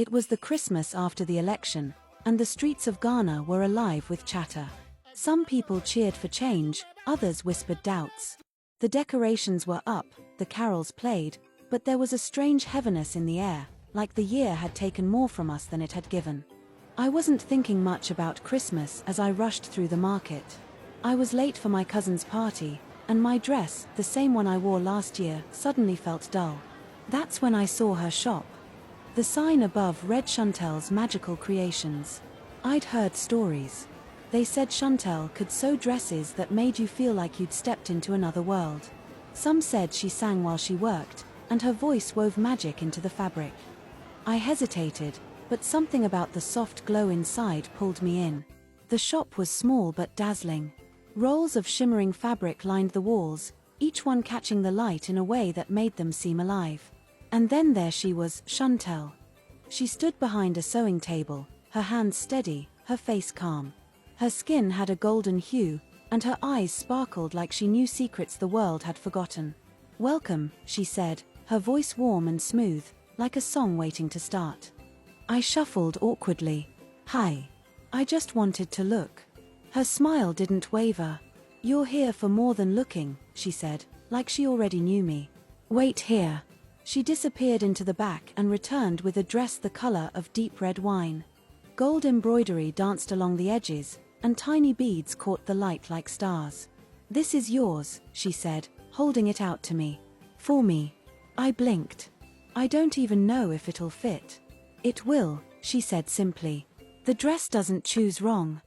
It was the Christmas after the election, and the streets of Ghana were alive with chatter. Some people cheered for change, others whispered doubts. The decorations were up, the carols played, but there was a strange heaviness in the air, like the year had taken more from us than it had given. I wasn't thinking much about Christmas as I rushed through the market. I was late for my cousin's party, and my dress, the same one I wore last year, suddenly felt dull. That's when I saw her shop. The sign above read Chantelle's Magical Creations. I'd heard stories. They said Chantelle could sew dresses that made you feel like you'd stepped into another world. Some said she sang while she worked, and her voice wove magic into the fabric. I hesitated, but something about the soft glow inside pulled me in. The shop was small but dazzling. Rolls of shimmering fabric lined the walls, each one catching the light in a way that made them seem alive. And then there she was, Chantelle. She stood behind a sewing table, her hands steady, her face calm. Her skin had a golden hue, and her eyes sparkled like she knew secrets the world had forgotten. "Welcome," she said, her voice warm and smooth, like a song waiting to start. I shuffled awkwardly. "Hi. I just wanted to look." Her smile didn't waver. "You're here for more than looking," she said, like she already knew me. "Wait here." She disappeared into the back and returned with a dress the color of deep red wine. Gold embroidery danced along the edges, and tiny beads caught the light like stars. "This is yours," she said, holding it out to me. "For me." I blinked. "I don't even know if it'll fit." "It will," she said simply. "The dress doesn't choose wrong."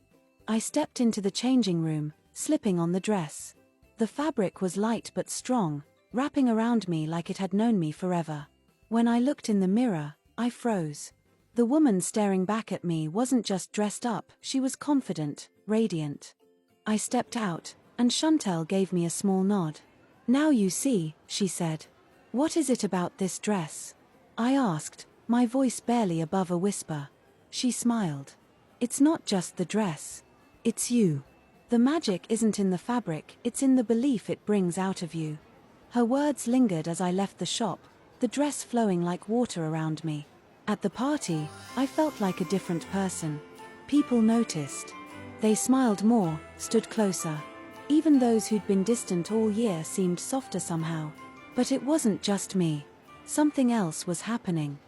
I stepped into the changing room, slipping on the dress. The fabric was light but strong, wrapping around me like it had known me forever. When I looked in the mirror, I froze. The woman staring back at me wasn't just dressed up, she was confident, radiant. I stepped out, and Chantelle gave me a small nod. "Now you see," she said. "What is it about this dress?" I asked, my voice barely above a whisper. She smiled. "It's not just the dress. It's you. The magic isn't in the fabric, it's in the belief it brings out of you." Her words lingered as I left the shop, the dress flowing like water around me. At the party, I felt like a different person. People noticed. They smiled more, stood closer. Even those who'd been distant all year seemed softer somehow. But it wasn't just me. Something else was happening.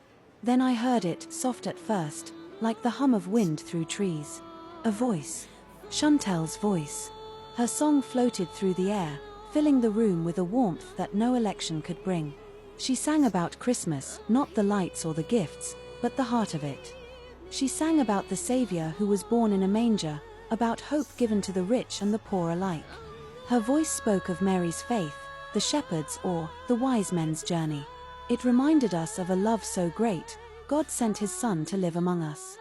Then I heard it, soft at first, like the hum of wind through trees. A voice. Chantelle's voice. Her song floated through the air, filling the room with a warmth that no election could bring. She sang about Christmas, not the lights or the gifts, but the heart of it. She sang about the Savior who was born in a manger, about hope given to the rich and the poor alike. Her voice spoke of Mary's faith, the shepherds' or the wise men's journey. It reminded us of a love so great, God sent his Son to live among us.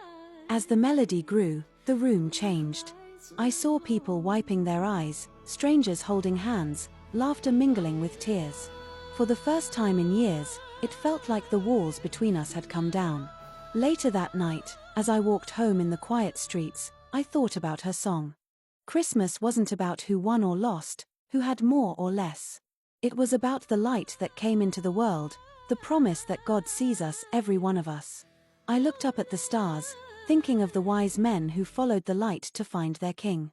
As the melody grew, the room changed. I saw people wiping their eyes, strangers holding hands, laughter mingling with tears. For the first time in years, it felt like the walls between us had come down. Later that night, as I walked home in the quiet streets, I thought about her song. Christmas wasn't about who won or lost, who had more or less. It was about the light that came into the world, the promise that God sees us, every one of us. I looked up at the stars, thinking of the wise men who followed the light to find their king.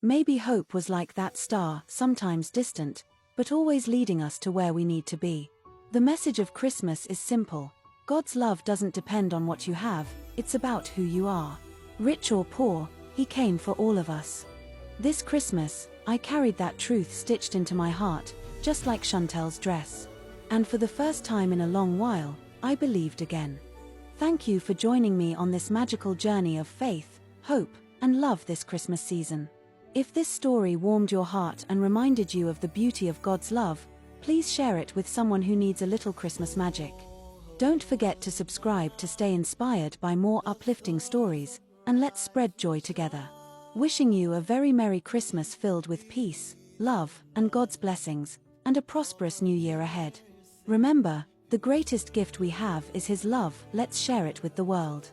Maybe hope was like that star, sometimes distant, but always leading us to where we need to be. The message of Christmas is simple. God's love doesn't depend on what you have, it's about who you are. Rich or poor, he came for all of us. This Christmas, I carried that truth stitched into my heart, just like Chantelle's dress. And for the first time in a long while, I believed again. Thank you for joining me on this magical journey of faith, hope, and love this Christmas season. If this story warmed your heart and reminded you of the beauty of God's love, please share it with someone who needs a little Christmas magic. Don't forget to subscribe to stay inspired by more uplifting stories, and let's spread joy together. Wishing you a very Merry Christmas filled with peace, love, and God's blessings, and a prosperous new year ahead. Remember, the greatest gift we have is His love, let's share it with the world.